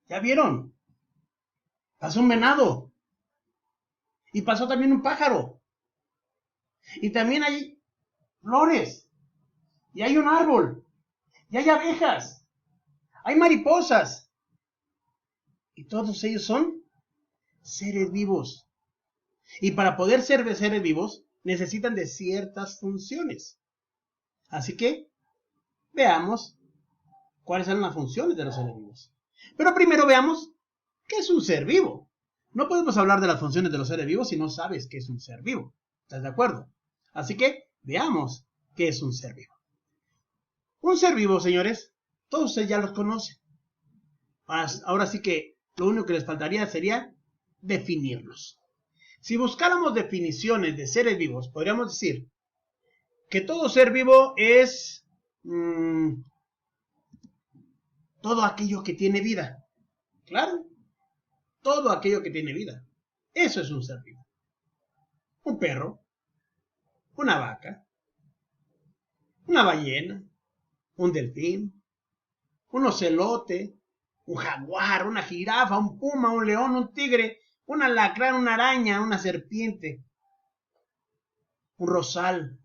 ¿Ya vieron? Pasó un venado. Y pasó también un pájaro. Y también hay flores. Y hay un árbol. Y hay abejas. Hay mariposas. Y todos ellos son seres vivos. Y para poder ser seres vivos, necesitan de ciertas funciones. Así que veamos cuáles son las funciones de los seres vivos. Pero primero veamos qué es un ser vivo. No podemos hablar de las funciones de los seres vivos si no sabes qué es un ser vivo. ¿Estás de acuerdo? Así que veamos qué es un ser vivo. Un ser vivo, señores, todos ustedes ya los conocen. Ahora sí que lo único que les faltaría sería definirlos. Si buscáramos definiciones de seres vivos, podríamos decir que todo ser vivo es todo aquello que tiene vida. Claro, todo aquello que tiene vida. Eso es un ser vivo. Un perro, una vaca, una ballena, un delfín, un ocelote, un jaguar, una jirafa, un puma, un león, un tigre, un alacrán, una araña, una serpiente, un rosal,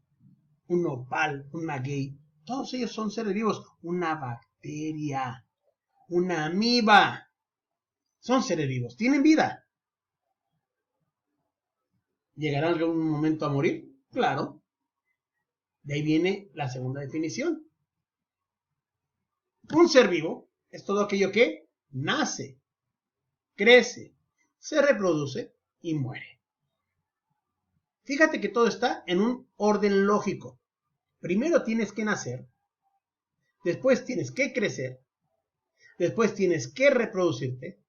un nopal, un maguey. Todos ellos son seres vivos. Una bacteria, una amiba. Son seres vivos, tienen vida. ¿Llegarán en algún momento a morir? Claro. De ahí viene la segunda definición. Un ser vivo es todo aquello que nace, crece, se reproduce y muere. Fíjate que todo está en un orden lógico. Primero tienes que nacer, después tienes que crecer, después tienes que reproducirte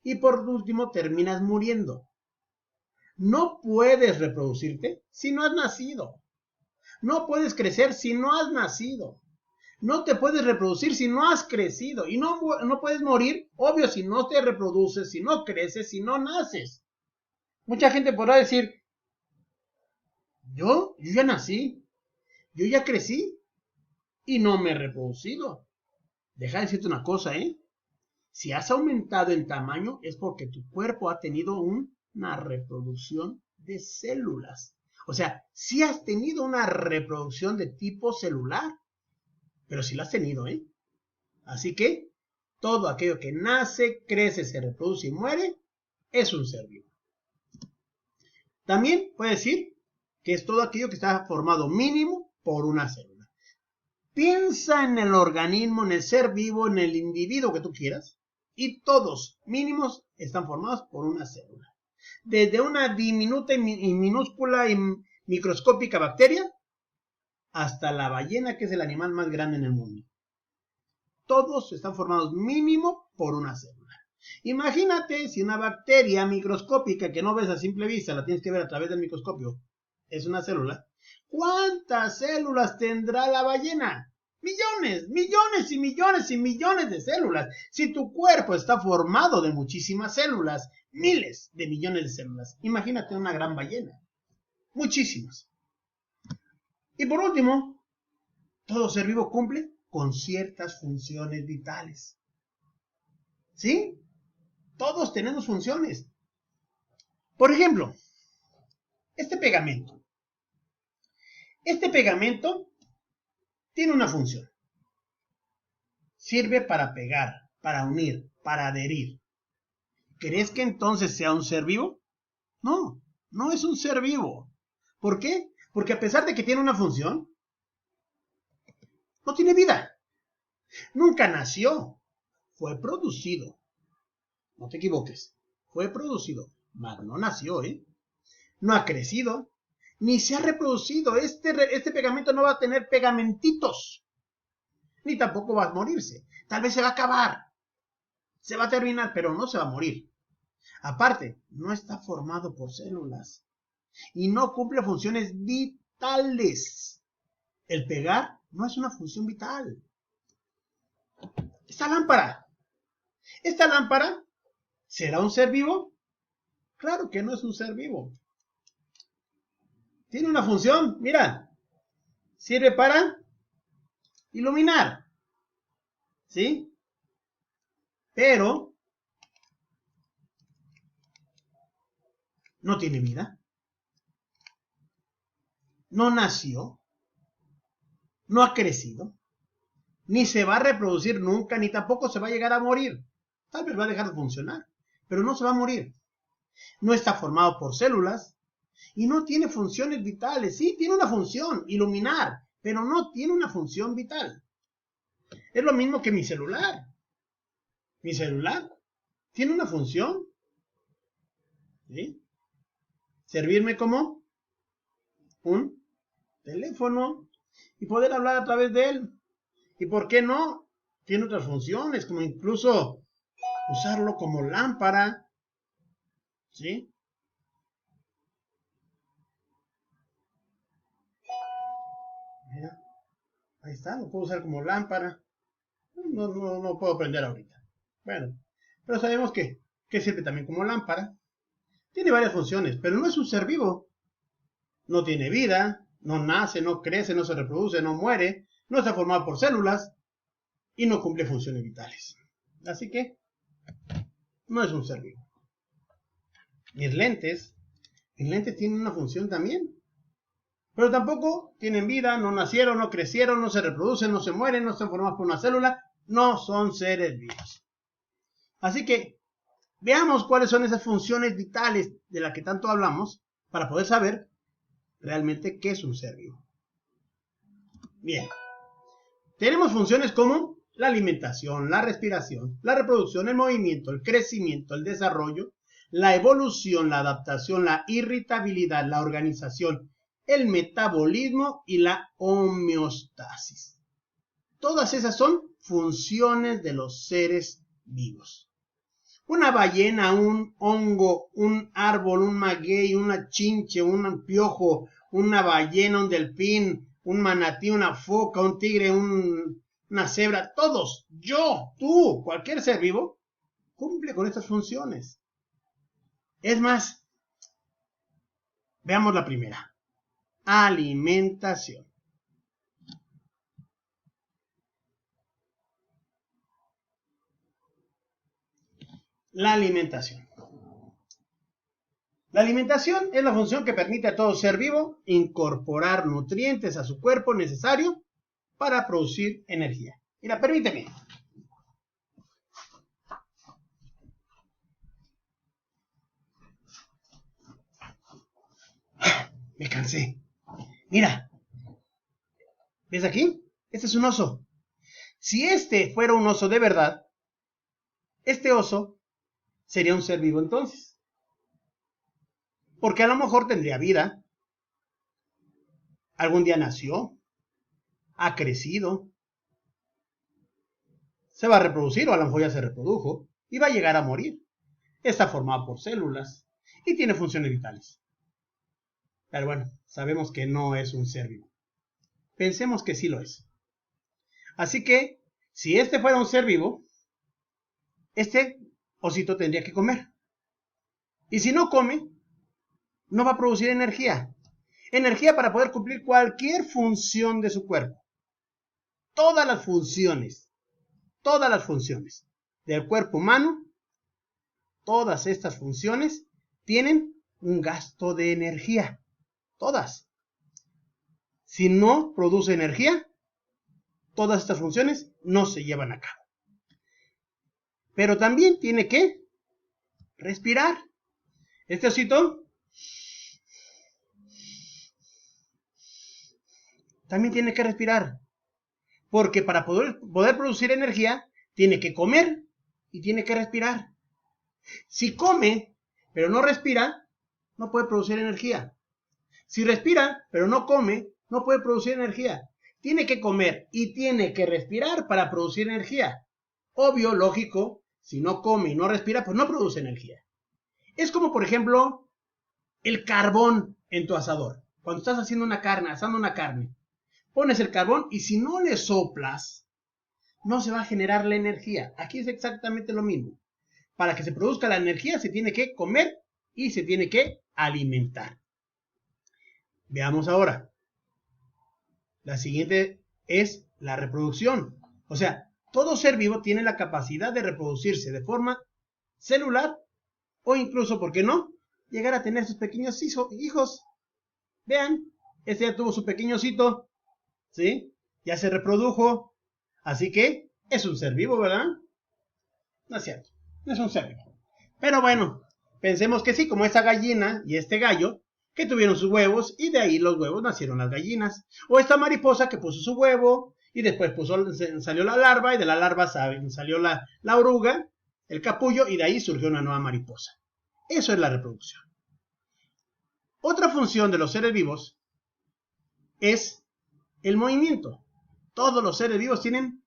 y por último terminas muriendo. No puedes reproducirte si no has nacido. No puedes crecer si no has nacido. No te puedes reproducir si no has crecido. Y no puedes morir, obvio, si no te reproduces, si no creces, si no naces. Mucha gente podrá decir, yo ya nací, yo ya crecí y no me he reproducido. Deja de decirte una cosa, Si has aumentado en tamaño es porque tu cuerpo ha tenido una reproducción de células. O sea, sí has tenido una reproducción de tipo celular, pero sí la has tenido, Así que todo aquello que nace, crece, se reproduce y muere es un ser vivo. También puede decir que es todo aquello que está formado mínimo por una célula. Piensa en el organismo, en el ser vivo, en el individuo que tú quieras, y todos mínimos están formados por una célula. Desde una diminuta y minúscula y microscópica bacteria hasta la ballena, que es el animal más grande en el mundo. Todos están formados mínimo por una célula. Imagínate si una bacteria microscópica que no ves a simple vista, la tienes que ver a través del microscopio, es una célula. ¿Cuántas células tendrá la ballena? Millones, millones y millones y millones de células. Si tu cuerpo está formado de muchísimas células, miles de millones de células, imagínate una gran ballena. Muchísimas. Y por último, todo ser vivo cumple con ciertas funciones vitales. ¿Sí? Todos tenemos funciones. Por ejemplo, este pegamento. Este pegamento tiene una función. Sirve para pegar, para unir, para adherir. ¿Crees que entonces sea un ser vivo? No, no es un ser vivo. ¿Por qué? Porque a pesar de que tiene una función, no tiene vida. Nunca nació. Fue producido. No te equivoques. Fue producido. Mas no nació, No ha crecido. Ni se ha reproducido. Este pegamento no va a tener pegamentitos. Ni tampoco va a morirse. Tal vez se va a acabar. Se va a terminar, pero no se va a morir. Aparte, no está formado por células. Y no cumple funciones vitales. El pegar no es una función vital. Esta lámpara, ¿será un ser vivo? Claro que no es un ser vivo. Tiene una función, mira. Sirve para iluminar. ¿Sí? Pero no tiene vida, no nació, no ha crecido, ni se va a reproducir nunca, ni tampoco se va a llegar a morir. Tal vez va a dejar de funcionar, pero no se va a morir. No está formado por células y no tiene funciones vitales. Sí, tiene una función, iluminar, pero no tiene una función vital. Es lo mismo que mi celular. Mi celular tiene una función, ¿sí? Servirme como un teléfono y poder hablar a través de él. ¿Y por qué no? Tiene otras funciones, como incluso usarlo como lámpara, ¿sí? Mira, ahí está, lo puedo usar como lámpara. No puedo prender ahorita. Bueno, pero sabemos que sirve también como lámpara. Tiene varias funciones, pero no es un ser vivo. No tiene vida, no nace, no crece, no se reproduce, no muere, no está formado por células y no cumple funciones vitales. Así que no es un ser vivo. Mis lentes tienen una función también, pero tampoco tienen vida, no nacieron, no crecieron, no se reproducen, no se mueren, no están formados por una célula, no son seres vivos. Así que veamos cuáles son esas funciones vitales de las que tanto hablamos para poder saber realmente qué es un ser vivo. Bien, tenemos funciones como la alimentación, la respiración, la reproducción, el movimiento, el crecimiento, el desarrollo, la evolución, la adaptación, la irritabilidad, la organización, el metabolismo y la homeostasis. Todas esas son funciones de los seres vivos. Una ballena, un hongo, un árbol, un maguey, una chinche, un piojo, una ballena, un delfín, un manatí, una foca, un tigre, una cebra, todos, yo, tú, cualquier ser vivo, cumple con estas funciones. Es más, veamos la primera. Alimentación. La alimentación. La alimentación es la función que permite a todo ser vivo incorporar nutrientes a su cuerpo necesario para producir energía. Mira, permíteme. Me cansé. Mira. ¿Ves aquí? Este es un oso. Si este fuera un oso de verdad, este oso sería un ser vivo entonces. Porque a lo mejor tendría vida. Algún día nació. Ha crecido. Se va a reproducir o a lo mejor ya se reprodujo. Y va a llegar a morir. Está formado por células. Y tiene funciones vitales. Pero bueno, sabemos que no es un ser vivo. Pensemos que sí lo es. Así que, si este fuera un ser vivo, este osito tendría que comer. Y si no come, no va a producir energía. Energía para poder cumplir cualquier función de su cuerpo. Todas las funciones del cuerpo humano, todas estas funciones tienen un gasto de energía. Todas. Si no produce energía, todas estas funciones no se llevan a cabo. Pero también tiene que respirar. Este osito también tiene que respirar. Porque para poder producir energía, tiene que comer y tiene que respirar. Si come, pero no respira, no puede producir energía. Si respira, pero no come, no puede producir energía. Tiene que comer y tiene que respirar para producir energía. Obvio, lógico, si no come y no respira, pues no produce energía. Es como, por ejemplo, el carbón en tu asador. Cuando estás haciendo una carne, asando una carne, pones el carbón y si no le soplas, no se va a generar la energía. Aquí es exactamente lo mismo. Para que se produzca la energía se tiene que comer y se tiene que alimentar. Veamos ahora. La siguiente es la reproducción. O sea, todo ser vivo tiene la capacidad de reproducirse de forma celular o incluso, ¿por qué no?, llegar a tener sus pequeños hijos. Vean, este ya tuvo su pequeño osito, ¿sí? Ya se reprodujo, así que es un ser vivo, ¿verdad? No es cierto, no es un ser vivo. Pero bueno, pensemos que sí, como esta gallina y este gallo, que tuvieron sus huevos y de ahí los huevos nacieron las gallinas. O esta mariposa que puso su huevo y después salió la larva y de la larva salió la oruga, el capullo y de ahí surgió una nueva mariposa. Eso es la reproducción. Otra función de los seres vivos es el movimiento. Todos los seres vivos tienen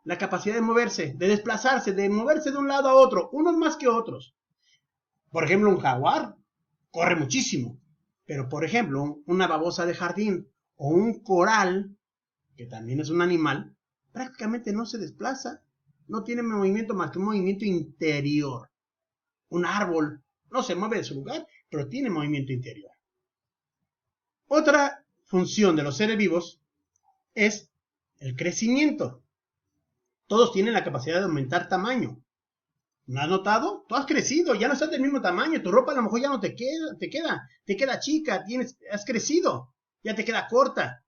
la capacidad de moverse, de desplazarse, de moverse de un lado a otro, unos más que otros. Por ejemplo, un jaguar corre muchísimo, pero por ejemplo, una babosa de jardín o un coral, que también es un animal, prácticamente no se desplaza, no tiene movimiento más que un movimiento interior. Un árbol no se mueve de su lugar, pero tiene movimiento interior. Otra función de los seres vivos es el crecimiento. Todos tienen la capacidad de aumentar tamaño. ¿No has notado? Tú has crecido, ya no estás del mismo tamaño, tu ropa a lo mejor ya no te queda chica, has crecido, ya te queda corta.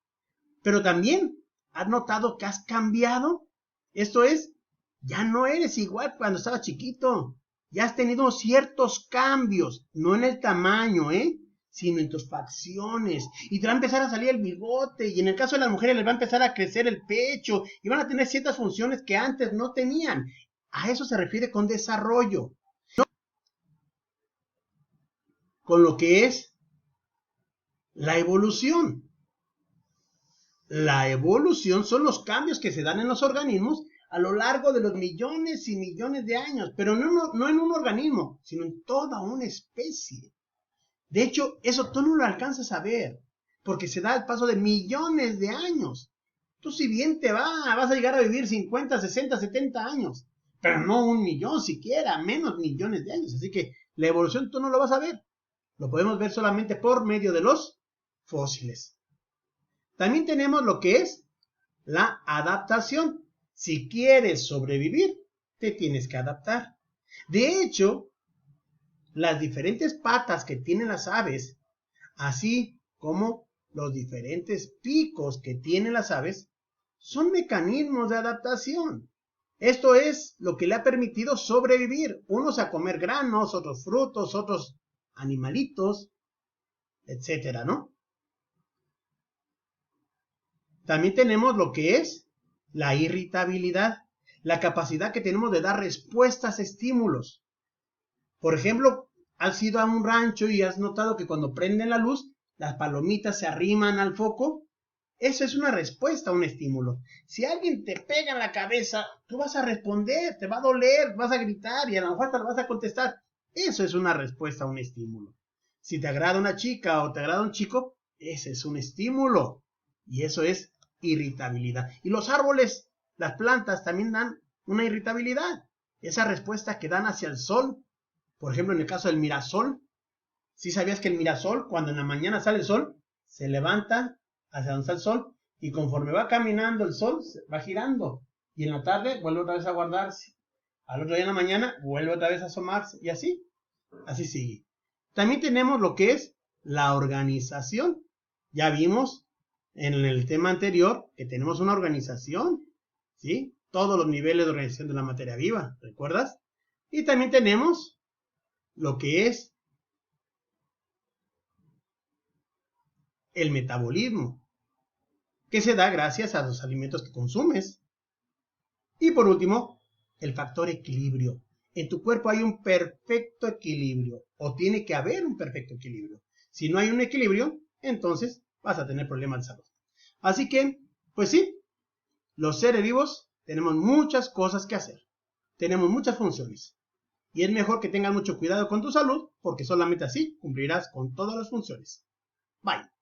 Pero también has notado que has cambiado. Esto es, ya no eres igual cuando estabas chiquito. Ya has tenido ciertos cambios, no en el tamaño, sino en tus facciones. Y te va a empezar a salir el bigote, y en el caso de las mujeres les va a empezar a crecer el pecho, y van a tener ciertas funciones que antes no tenían. A eso se refiere con desarrollo. Con lo que es la evolución. La evolución son los cambios que se dan en los organismos a lo largo de los millones y millones de años, pero no en un organismo, sino en toda una especie. De hecho, eso tú no lo alcanzas a ver, porque se da al paso de millones de años. Tú si bien vas a llegar a vivir 50, 60, 70 años, pero no 1 millón siquiera, menos millones de años. Así que la evolución tú no lo vas a ver. Lo podemos ver solamente por medio de los fósiles. También tenemos lo que es la adaptación. Si quieres sobrevivir, te tienes que adaptar. De hecho, las diferentes patas que tienen las aves, así como los diferentes picos que tienen las aves, son mecanismos de adaptación. Esto es lo que le ha permitido sobrevivir. Unos a comer granos, otros frutos, otros animalitos, etcétera, ¿no? También tenemos lo que es la irritabilidad, la capacidad que tenemos de dar respuestas a estímulos. Por ejemplo, has ido a un rancho y has notado que cuando prenden la luz, las palomitas se arriman al foco. Eso es una respuesta a un estímulo. Si alguien te pega en la cabeza, tú vas a responder, te va a doler, vas a gritar y a lo mejor te vas a contestar. Eso es una respuesta a un estímulo. Si te agrada una chica o te agrada un chico, ese es un estímulo. Y eso es irritabilidad. Y los árboles, las plantas también dan una irritabilidad. Esa respuesta que dan hacia el sol. Por ejemplo, en el caso del mirasol. ¿Sí sabías que el mirasol, cuando en la mañana sale el sol, se levanta hacia donde está el sol, y conforme va caminando el sol, va girando, y en la tarde vuelve otra vez a guardarse, al otro día en la mañana vuelve otra vez a asomarse, y así sigue. También tenemos lo que es la organización. Ya vimos en el tema anterior que tenemos una organización, ¿sí? Todos los niveles de organización de la materia viva, ¿recuerdas? Y también tenemos lo que es el metabolismo, que se da gracias a los alimentos que consumes. Y por último, el factor equilibrio. En tu cuerpo hay un perfecto equilibrio, o tiene que haber un perfecto equilibrio. Si no hay un equilibrio, entonces vas a tener problemas de salud. Así que, pues sí, los seres vivos tenemos muchas cosas que hacer. Tenemos muchas funciones. Y es mejor que tengas mucho cuidado con tu salud, porque solamente así cumplirás con todas las funciones. Bye.